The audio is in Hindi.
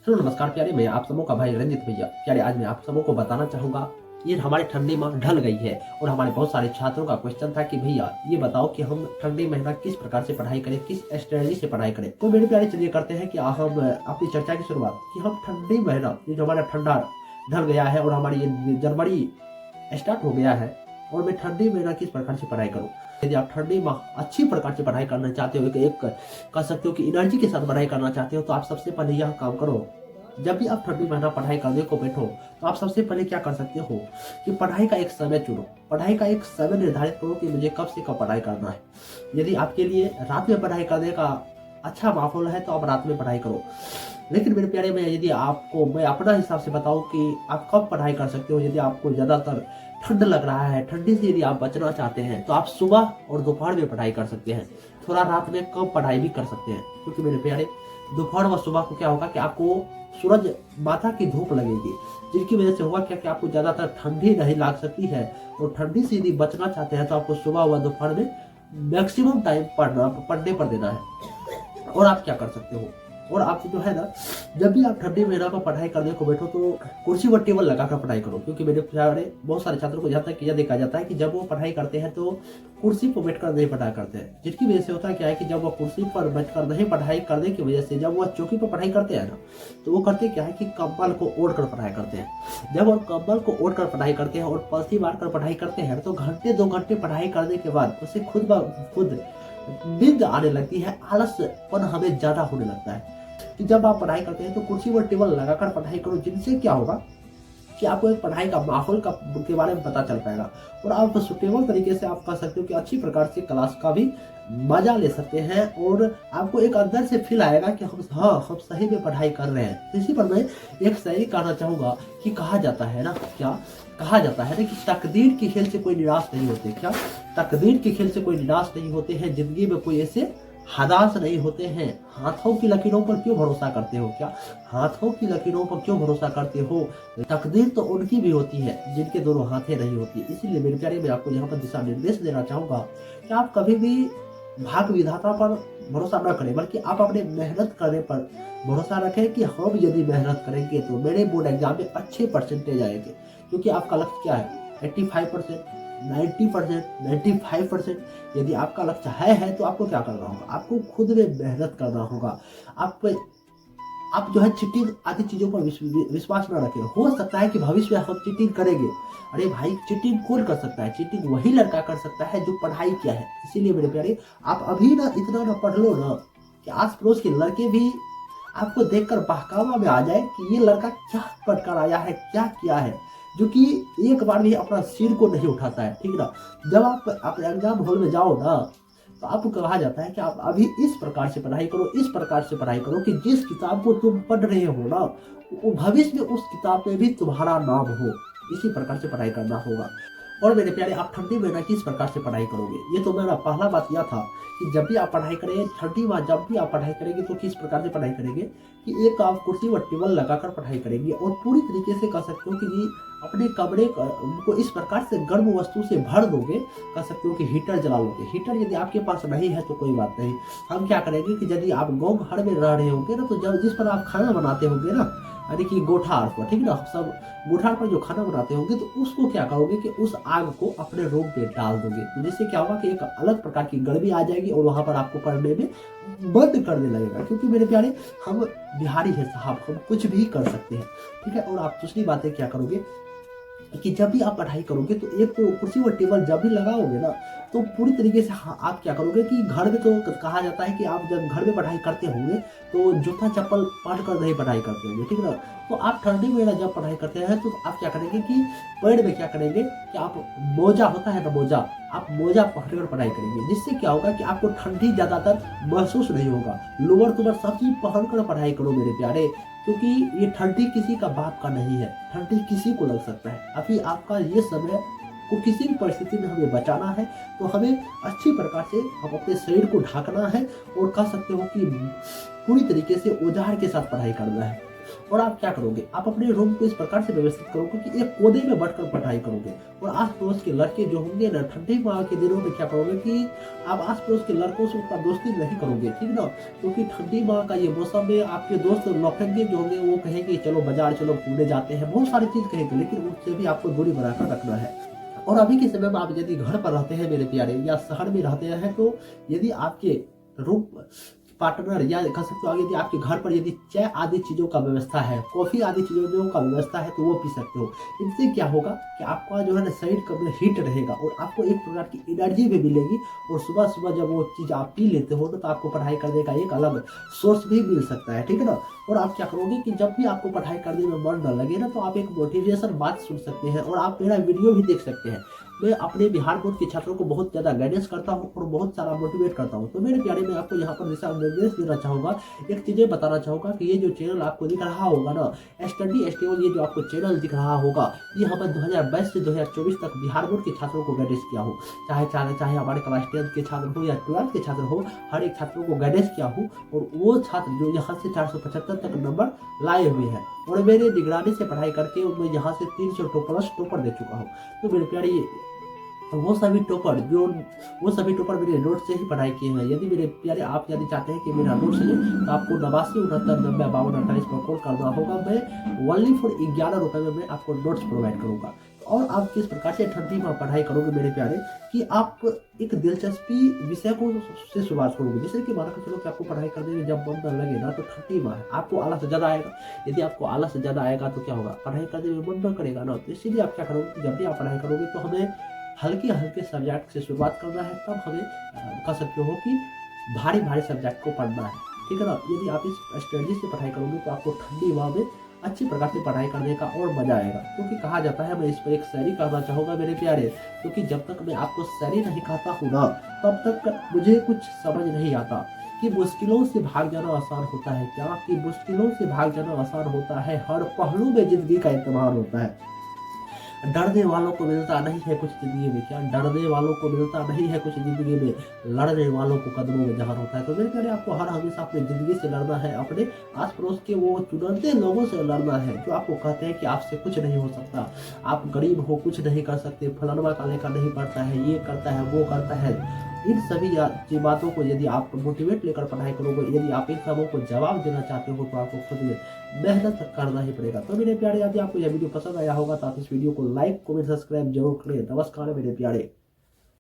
हेलो नमस्कार प्यारे, मैं आप सबों का भाई रंजित भैया। प्यारे, आज मैं आप सबों को बताना चाहूँगा, ये हमारी ठंडी माह ढल गई है और हमारे बहुत सारे छात्रों का क्वेश्चन था कि भैया ये बताओ कि हम ठंडी महीना किस प्रकार से पढ़ाई करें, किस स्ट्रेटजी से पढ़ाई करें। तो मेरे प्यारे चलिए करते हैं कि हम अपनी चर्चा की शुरुआत कि हम ठंडी महीना, ये जो हमारा ठंडा ढल गया है और हमारी ये जनवरी स्टार्ट हो गया है और मैं ठंडी महीना किस प्रकार से पढ़ाई करूँ। यदि आप ठंडी माह अच्छी प्रकार से पढ़ाई करना चाहते हो, एक कह सकते हो कि एनर्जी के साथ पढ़ाई करना चाहते हो, तो आप सबसे पहले यह काम करो। जब भी आप ठंडी महीना पढ़ाई करने को बैठो तो आप सबसे पहले क्या कर सकते हो कि पढ़ाई का एक समय चुनो। पढ़ाई का एक समय निर्धारित करो कि मुझे कब से कब पढ़ाई करना है। यदि आपके लिए रात में पढ़ाई करने का अच्छा माहौल है तो आप रात में पढ़ाई करो। लेकिन मेरे प्यारे में यदि आपको मैं अपना हिसाब से बताऊं कि आप कब पढ़ाई कर सकते हो, यदि आपको ज़्यादातर ठंड लग रहा है, ठंडी से यदि आप बचना चाहते हैं तो आप सुबह और दोपहर में पढ़ाई कर सकते हैं। थोड़ा रात में कम पढ़ाई भी कर सकते हैं, क्योंकि मेरे प्यारे दोपहर व सुबह को क्या होगा कि आपको सूरज माथा की धूप लगेगी, जिसकी वजह से होगा क्या कि आपको ज़्यादातर ठंडी नहीं लग सकती है। और ठंडी से यदि बचना चाहते हैं तो आपको सुबह व दोपहर में मैक्सिमम टाइम पढ़ने पर देना है। और आप क्या कर सकते हो, और आप जो है ना, जब भी आप ठंडी महीना में पढ़ाई करने को बैठो तो कुर्सी व टेबल लगाकर पढ़ाई करो। क्योंकि मेरे प्यारे बहुत सारे छात्रों को यहाँ तक यह देखा जाता है कि जब वो पढ़ाई करते हैं तो कुर्सी पर बैठकर नहीं पढ़ाई करते हैं, जिसकी वजह से होता है क्या है कि जब वो कुर्सी पर बैठकर नहीं पढ़ाई करने की वजह से जब वो चौकी पर पढ़ाई करते हैं ना, तो वो करते क्या है कि कंबल को ओढ़ कर पढ़ाई करते हैं। जब वो कंबल को ओढ़ कर पढ़ाई करते हैं और पलथी मार कर पढ़ाई करते हैं तो घंटे 2 घंटे पढ़ाई करने के बाद उसे खुद ब खुद नींद आने लगती है, आलसपन हमें ज्यादा होने लगता है। कि जब आप पढ़ाई करते हैं तो कुर्सी व टेबल लगाकर पढ़ाई करो, जिनसे क्या होगा कि आपको एक पढ़ाई का माहौल के बारे में पता चल पाएगा और आप सुटेबल तरीके से आप कह सकते हो कि अच्छी प्रकार से क्लास का भी मजा ले सकते हैं और आपको एक अंदर से फील आएगा कि हम सही में पढ़ाई कर रहे हैं। तो इसी पर मैं एक सही कहना चाहूंगा कि कहा जाता है ना, क्या कहा जाता है ना कि तकदीर के खेल से कोई निराश नहीं होते। क्या तकदीर के खेल से कोई निराश नहीं होते हैं, जिंदगी में कोई ऐसे हदास नहीं होते हैं। हाथों की लकीरों पर क्यों भरोसा करते हो, क्या हाथों की लकीरों पर क्यों भरोसा करते हो। तकदीर तो उनकी भी होती है जिनके दोनों हाथें नहीं होती। इसीलिए मेरे प्यारे मैं आपको यहाँ पर दिशा निर्देश देना चाहूंगा कि आप कभी भी भाग विधाता पर भरोसा न करें, बल्कि आप अपने मेहनत करने पर भरोसा रखें कि हम यदि मेहनत करेंगे तो मेरे बोर्ड एग्जाम में अच्छे परसेंटेज आएंगे। क्योंकि आपका लक्ष्य क्या है, 85%, 90%, 95%। यदि आपका लक्ष्य है तो आपको क्या करना होगा, आपको खुद में मेहनत करना होगा। आप जो है चीटिंग आदि चीजों पर विश्वास न रखें। हो सकता है कि भविष्य में हम चीटिंग करेंगे। अरे भाई, चीटिंग कौन कर सकता है, चीटिंग वही लड़का कर सकता है जो पढ़ाई किया है। इसीलिए मेरे प्यारे आप अभी ना इतना ना पढ़ लो ना कि आस पड़ोस के लड़के भी आपको देखकर बहकावा में आ जाए कि ये लड़का क्या पढ़कर आया है, क्या किया है, जो कि एक बार भी अपना सिर को नहीं उठाता है। ठीक ना, जब आप अपने एग्जाम हॉल में जाओ ना तो आपको कहा जाता है कि आप अभी इस प्रकार से पढ़ाई करो, इस प्रकार से पढ़ाई करो कि जिस किताब को तुम पढ़ रहे हो ना वो भविष्य में उस किताब में भी तुम्हारा नाम हो। इसी प्रकार से पढ़ाई करना होगा। और मेरे प्यारे, आप ठंडी महीना किस प्रकार से पढ़ाई करोगे, ये तो मेरा पहला बात यह था कि जब भी आप पढ़ाई करें ठंडी माह, जब भी आप पढ़ाई करेंगे तो किस प्रकार से पढ़ाई करेंगे कि एक आप कुर्सी व टेबल लगाकर पढ़ाई करेंगे और पूरी तरीके से कह सकते हो कि जी अपने कमरे को इस प्रकार से गर्म वस्तु से भर दोगे। कह सकते हो कि हीटर जला लोगे। हीटर यदि आपके पास नहीं है तो कोई बात नहीं, हम क्या करेंगे कि यदि आप गाँव घर में रह रहे होंगे ना, तो जब जिस पर आप खाना बनाते होंगे ना, यानी कि गोठार पर, ठीक ना, सब गोठार पर जो खाना बनाते होंगे तो उसको क्या करोगे कि उस आग को अपने रूम पे डाल दोगे। तो जिससे क्या होगा कि एक अलग प्रकार की गर्मी आ जाएगी और वहां पर आपको पढ़ने में बंद करने लगेगा। क्योंकि मेरे प्यारे हम बिहारी है साहब, हम कुछ भी कर सकते हैं। ठीक है, और आप दूसरी बातें क्या करोगे कि जब भी आप पढ़ाई करोगे तो एक तो कुर्सी व टेबल जब भी लगाओगे ना तो पूरी तरीके से आप क्या करोगे कि घर में तो कहा जाता है कि आप जब घर में पढ़ाई करते होंगे तो जूता चप्पल पहन कर नहीं पढ़ाई करते होंगे। ठीक ना, तो आप ठंडी में जब पढ़ाई करते हैं तो आप क्या करेंगे कि पैर में क्या करेंगे कि आप मोजा होता है ना, मोजा, आप मोजा पहन कर पढ़ाई करेंगे। जिससे क्या होगा कि आपको ठंडी ज्यादातर महसूस नहीं होगा। लोअर तुबर सब चीज पहन कर पढ़ाई करो मेरे प्यारे, क्योंकि ये ठंडी किसी का बाप का नहीं है, ठंडी किसी को लग सकता है। अभी आपका ये समय को किसी भी परिस्थिति में हमें बचाना है तो हमें अच्छी प्रकार से हम अपने शरीर को ढकना है और कह सकते हो कि पूरी तरीके से औजार के साथ पढ़ाई करना है। और आप क्या करोगे, आप अपने रूम को इस प्रकार से व्यवस्थित करोगे कि एक कोने में बैठकर पढ़ाई करोगे। और आस पड़ोस के लड़के जो होंगे ना, ठंडी माह के दिनों में क्या करोगे कि आप आस पड़ोस के लड़कों से उतना दोस्ती नहीं करोगे, ठीक ना, क्योंकि ठंडी माह का ये मौसम में आपके दोस्त लौटेंगे जो होंगे, वो कहेंगे चलो बाजार चलो घूमने जाते हैं, बहुत सारी चीज कहेंगे, लेकिन उनसे भी आपको दूरी बनाकर रखना है। और अभी के समय में आप यदि घर पर रहते हैं मेरे प्यारे, या शहर में रहते हैं, तो यदि आपके रूम पार्टनर या कह सकते हो यदि आपके घर पर यदि चाय आदि चीजों का व्यवस्था है, कॉफी आदि चीजों का व्यवस्था है, तो वो पी सकते हो। इनसे क्या होगा कि आपका जो है ना शरीर कब हीट रहेगा और आपको एक प्रकार की एनर्जी भी मिलेगी। और सुबह सुबह जब वो चीज आप पी लेते हो ना, तो आपको पढ़ाई करने का एक अलग सोर्स भी मिल सकता है, ठीक है ना। और आप क्या करोगे कि जब भी आपको पढ़ाई करने में मन न लगे ना, तो आप एक मोटिवेशन बात सुन सकते हैं और आप मेरा वीडियो भी देख सकते हैं। मैं अपने बिहार बोर्ड के छात्रों को बहुत ज्यादा गाइडेंस करता हूँ और बहुत सारा मोटिवेट करता हूँ। तो मेरे प्यारे, मैं आपको यहाँ पर दिशा निर्देश देना चाहूंगा, एक चीजें बताना चाहूंगा कि ये जो चैनल आपको दिख रहा होगा ना, स्टडी स्टेबल, ये जो आपको चैनल दिख रहा होगा, ये हमें 2022 से 2024 तक बिहार बोर्ड के छात्रों को गाइडेंस किया हो, चाहे हमारे क्लास 10 के छात्र हो या 12 के छात्र हो, हर एक छात्रों को गाइडेंस किया हो। और वो छात्र जो यहाँ से 475 तक नंबर लाए हुए हैं और मेरे निगरानी से पढ़ाई करके मैं यहाँ से 300 टॉपर दे चुका हूँ। तो मेरे प्यारे, वो सभी टॉपर मेरे नोट से ही पढ़ाई किए हैं। यदि मेरे प्यारे आप यदि चाहते हैं कि मेरा नोट सजे, तो आपको 89 69 90 52 48 पर कॉल करना होगा। मैं ओनली फॉर 11 रुपए में मैं आपको नोट्स प्रोवाइड करूंगा। और आप किस प्रकार से ठंडी में पढ़ाई करोगे मेरे प्यारे, कि आप एक दिलचस्पी विषय को से शुरुआत करोगे। जैसे कि मान के चलो कि आपको पढ़ाई करने में जब मन न लगे ना, तो ठंडी माह है, आपको आलस ज्यादा आएगा। यदि आपको आलस ज्यादा आएगा तो क्या होगा, पढ़ाई करने में मन न करेगा ना। तो इसीलिए आप क्या करोगे, जब भी आप पढ़ाई करोगे तो हमें हल्के सब्जेक्ट से शुरुआत करना है। तब हमें कह सकते हो कि भारी सब्जेक्ट को पढ़ना है, ठीक है ना। यदि आप इस स्ट्रेटजी से पढ़ाई करोगे तो आपको ठंडी हवा में अच्छी प्रकार से पढ़ाई करने का और मजा आएगा। क्योंकि कहा जाता है, मैं इस पर एक शायरी कहना चाहूंगा मेरे प्यारे, क्योंकि जब तक मैं आपको शायरी नहीं कहता हूँ ना, तब तक मुझे कुछ समझ नहीं आता कि मुश्किलों से भाग जाना आसान होता है क्या, कि मुश्किलों से भाग जाना आसान होता है, हर पहलू में जिंदगी का इत्मीनान होता है। डरने वालों को मिलता नहीं है कुछ जिंदगी में, क्या डरने वालों को मिलता नहीं है कुछ जिंदगी में, लड़ने वालों को कदमों में जहान होता है। तो मेरे प्यारे, आपको हर हमेशा अपनी जिंदगी से लड़ना है, अपने आस पड़ोस के वो चुनंदे लोगों से लड़ना है जो आपको कहते हैं कि आपसे कुछ नहीं हो सकता, आप गरीब हो, कुछ नहीं कर सकते, फलाना का लेकर नहीं पड़ता है, ये करता है, वो करता है। इन सभी बातों को यदि आप मोटिवेट लेकर पढ़ाई करोगे, यदि आप इन सबों को जवाब देना चाहते हो, तो आपको खुद में मेहनत करना ही पड़ेगा। तो मेरे प्यारे, यदि आपको यह वीडियो पसंद आया होगा तो आप इस वीडियो को लाइक, कमेंट, सब्सक्राइब जरूर करें। नमस्कार मेरे प्यारे।